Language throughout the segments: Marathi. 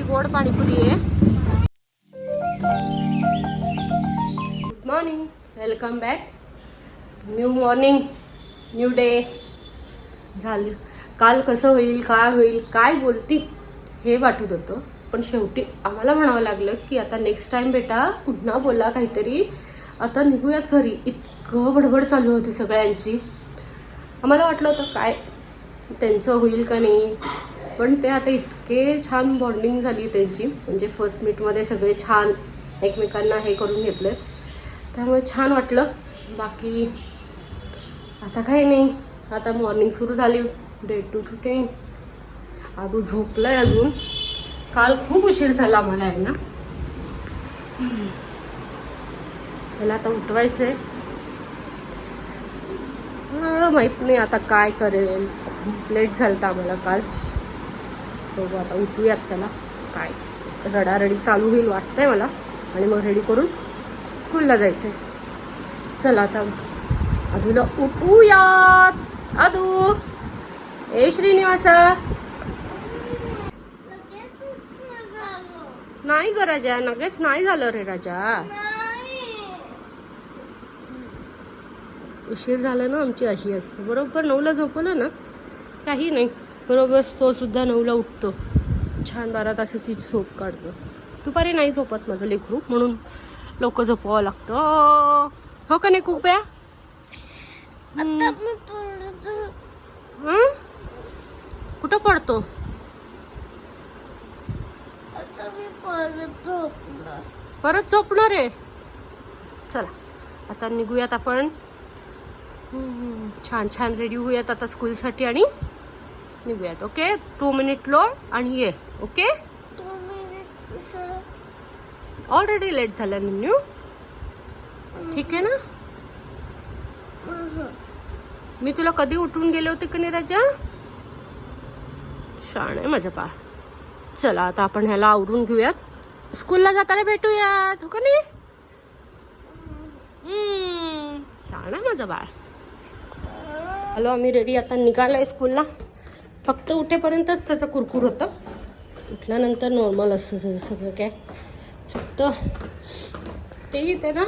गोड पाणीपुरी आहे. Good morning, welcome back. New morning, new day. झालं काल कसं होईल, काय होईल, काय बोलती हे वाटत होतं, पण शेवटी आम्हाला म्हणावं लागलं की आता नेक्स्ट टाइम बेटा पुन्हा बोला काहीतरी, आता निघूयात घरी. इतकं बडबड चालू होती सगळ्यांची. आम्हाला वाटलं होतं काय त्यांचं होईल का नाही, पण ते आता इतके छान बॉन्डिंग झाली त्यांची, म्हणजे फर्स्ट मीटमध्ये सगळे छान एकमेकांना हे करून घेतलं, त्यामुळे छान वाटलं. बाकी आता काही नाही, आता मॉर्निंग सुरू झाली, डे टू रुटीन. आदू झोपलाय अजून, काल खूप उशीर झाला आम्हाला आहे ना. त्याला आता उठवायचंय, माहित नाही आता काय करेल. खूप लेट झालं आम्हाला काल. बघू आता उठूयात त्याला. काय रडारडी चालू होईल वाटतंय मला, आणि मग रेडी करून स्कूलला जायचंय. चला आता आदूला उठूयात. आदू, ए श्रीनिवासा. नाही ग राजा, लगेच नाही झालं रे राजा. उशीर झाला ना आमची अशी असते. बरोबर 9ला झोपवलं ना काही नाही, बरोबर तो सुद्धा 9ला उठतो. छान 12 तासाची झोप काढतो. दुपारी नाही झोपत माझं लेकरू, म्हणून लवकर झोपवावं लागतं. हो का नाही खूप आहे. कुठं पडतो. परत झोपणार आहे. चला आता निघूयात आपण. छान छान रेडी होऊयात आता स्कूलसाठी आणि निघूयात. ओके, 2 मिनिट लोड आणि ये. ओके, ऑलरेडी लेट झाला निन्नू. ठीक आहे ना. मी तुला कधी उठून गेले होते का नाही राजा. शाण आहे माझं बाळ. चला आता आपण ह्याला आवरून घेऊयात, स्कूलला जाताना भेटूयात. हो का नाही. शाण आहे माझं बाळ. हॅलो, आम्ही रेडी आता निघालोय स्कूलला. फक्त उठेपर्यंतच त्याचं कुरकुर होतं, उठल्यानंतर नॉर्मल असतं त्याचं सगळं काय. फक्त तेही ते ना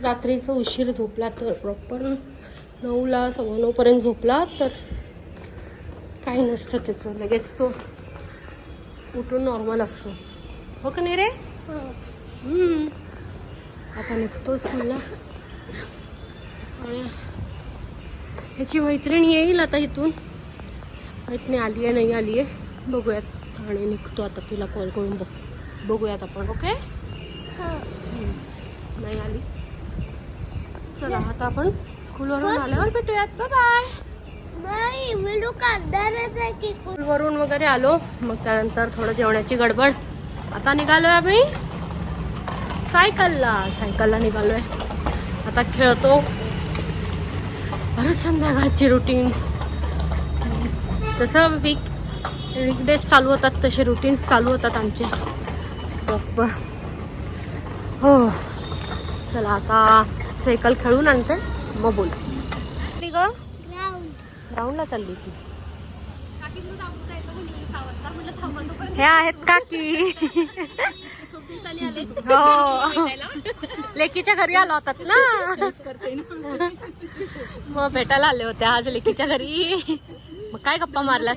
रात्रीचं उशीर झोपला तर, प्रॉपर 9ला 9:15 झोपला तर काही नसतं त्याचं, लगेच तो उठून नॉर्मल असतो. हो का नाही रे. आता निघतो स्कूलला. आणि ह्याची मैत्रीण येईल आता इथून, माहीत नाही आली आहे नाही आली आहे, बघूयात. आणि निघतो आता, तिला कॉल करून बघूयात आपण. ओके, नाही आली. चला आता आपण स्कूलवरून आल्यावर भेटूयात. Bye bye. स्कूलवरून वगैरे आलो, मग त्यानंतर थोडं जेवणाची गडबड. आता निघालोय आम्ही सायकलला निघालोय. आता खेळतो. परत संध्याकाळची रुटीन. तसं वीकडेज चालू होतात, तसे रुटीन्स चालू होतात आमचे बरोबर. हो, चला आता सायकल खेळून आणते, मग बोल. ग्राउंडला चालली ती. हे आहेत काकी. हो, लेकीच्या घरी आलो होतात ना, मग भेटायला आले होते आज लेकीच्या घरी. मग काय गप्पा मारला.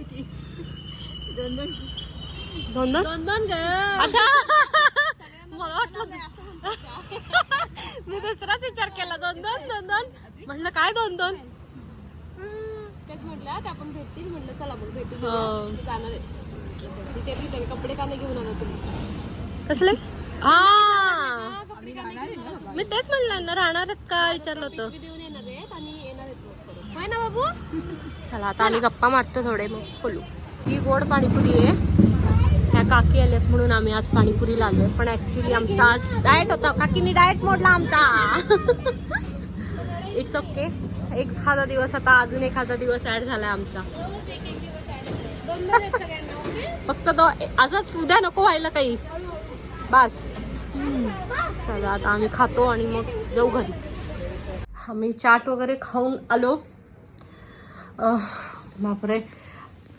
दोन अच्छा, मला वाटलं मी दुसराच विचार केला. दोन म्हटलं काय 2 तेच म्हटलं आपण भेटतील, म्हटलं चला मग भेटू. जाणार आहे तिथे तिचे कपडे का नाही घेऊन आला तुम्ही. कसले. मी तेच म्हणलं ना, राहणार आहेत का विचारलं होतं. देऊन येणार आहेत आणि येणार आहेत मग ना बाबू. चला आता आम्ही गप्पा मारतो थोडे, मग बोलू. ही गोड पाणीपुरी आहे. ह्या काकी आल्यात म्हणून आम्ही आज पाणीपुरीला आलोय, पण ऍक्च्युली आमचा आज डाएट होता. काकीने डाएट मोडला आमचा. It's okay. एखादा दिवस आता अजून एखादा दिवस ऍड झालाय आमचा. फक्त तो असंच उद्या नको व्हायला काही, बस. चला आता आम्ही खातो आणि मग जाऊ घरी. आम्ही चाट वगैरे खाऊन आलो. बापरे,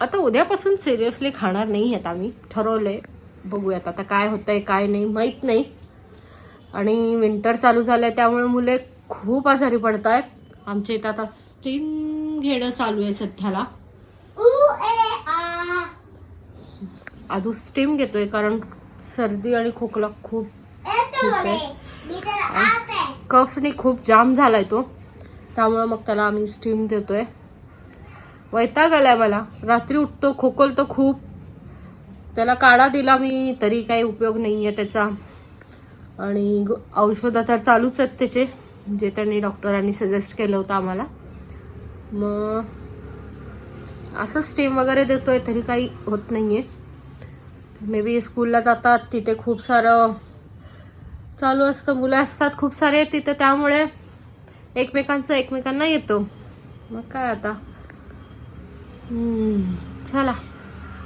आता उद्यापासून सिरियसली खाणार नाही आहेत आम्ही, ठरवलंय. बघूयात आता काय होतंय काय नाही माहीत नाही. आणि विंटर चालू झालंय त्यामुळे मुले खूप आजारी पडत आहेत. आमच्या इथं आता स्टीम घेणं चालू आहे सध्याला. आधू स्टीम घेतोय कारण सर्दी आणि खोकला खूप आहे. कफनी खूप जाम झालाय तो, त्यामुळे मग त्याला आम्ही स्टीम देतोय. वैताग आलाय मला, रात्री उठतो खोकलतो खूप. त्याला काढा दिला मी तरी काही उपयोग नाहीये त्याचा. आणि औषधं तर चालूच आहेत त्याचे, जे त्यांनी डॉक्टरांनी सजेस्ट केलं होतं आम्हाला. मग असं स्टीम वगैरे देतोय तरी काही होत नाहीये. मे बी स्कूलला जातात तिथे खूप सारं चालू असतं, मुलं असतात खूप सारे तिथे, त्यामुळे एकमेकांना येतो. मग काय आता चला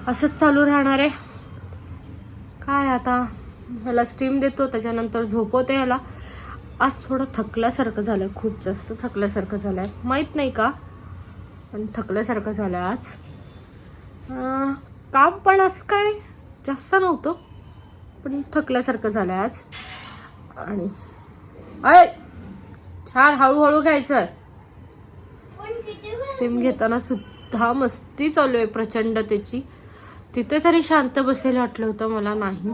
असंच चालू राहणार आहे. काय आता ह्याला स्टीम देतो त्याच्यानंतर झोपवते ह्याला. आज थोडं थकल्यासारखं झालंय, खूप जास्त थकल्यासारखं झालंय, माहित नाही का पण थकल्यासारखं झालंय आज. काम पण असं काय जास्त नव्हतं पण थकल्यासारखं झालंय आज. आणि छान हळूहळू घ्यायचं. स्टीम घेताना सुद्धा मस्ती चालू आहे प्रचंड त्याची. तिथे तरी शांत बसेल वाटलं होतं मला, नाही.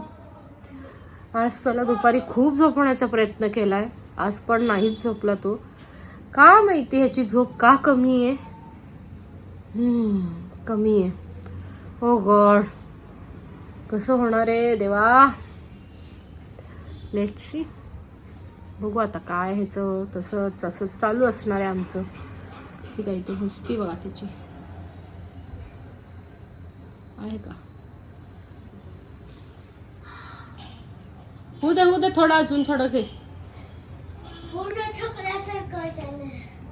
आज त्याला दुपारी खूप झोपवण्याचा प्रयत्न केलाय, आज पण नाहीच झोपला तो. का माहिती ह्याची झोप का कमी आहे. कमी आहे. ओ गॉड, कसं होणार आहे देवा. लेट्स सी, बघू आता काय ह्याचं तसं चालू असणार आहे आमचं. ठीक आहे, ते मस्ती बघा त्याची आहे का. होऊ दे थोडं, अजून थोडं घे.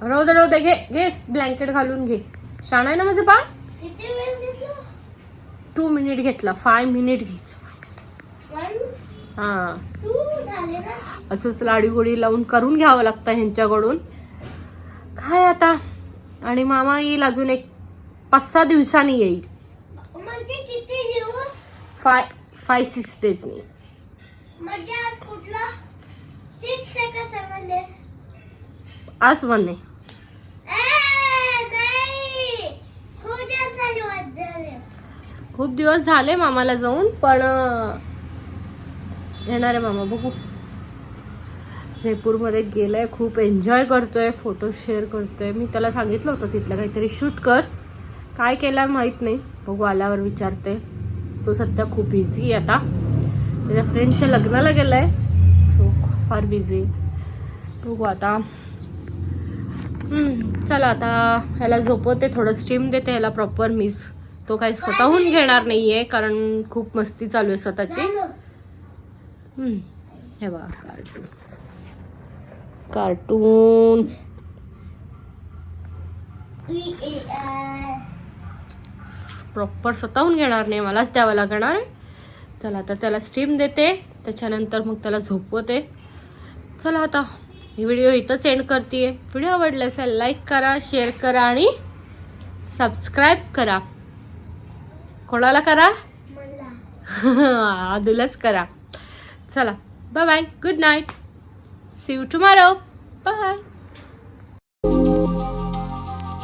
राहू दे घे ब्लँकेट घालून घे. शाणा आहे ना माझं बाळ. 2 मिनिट घेतला, 5 मिनिट घ्यायचं. हा, असंच लाडीगोडी लावून करून घ्यावं लागतं ह्यांच्याकडून. काय आता. आणि मामा येईल अजून 5-6 दिवसांनी येईल. 5-6 डेजनी. आज 1 आहे. खूप दिवस झाले मामाला जाऊन, पण येणार आहे मामा. बघू. जयपूरमध्ये गेलाय, खूप एन्जॉय करतोय, फोटो शेअर करतोय. मी त्याला सांगितलं होतं तिथलं काहीतरी शूट कर, काय केलं माहित नाही. बघू आल्यावर विचारते. तो सध्या खूप बिझी आहे आता, त्याच्या फ्रेंडच्या लग्नाला गेलाय, सो फार बिझी. बघू आता. चला आता ह्याला झोपवते, थोडं स्टीम देते ह्याला प्रॉपर. मीच तो काही स्वतःहून घेणार नाहीये कारण खूप मस्ती चालू आहे स्वतःची. हे बघा कार्टून प्रॉपर स्वतःहून घेणार नाही, मलाच द्यावं लागणार. चला आता त्याला स्टीम देते, त्याच्यानंतर मग त्याला झोपवते. चला आता ही व्हिडिओ इथंच एंड करते. व्हिडिओ आवडला असेल लाईक करा, शेअर करा आणि सबस्क्राईब करा. कोणाला करा. आदूलाच करा. चला bye bye, good night, see you tomorrow, bye.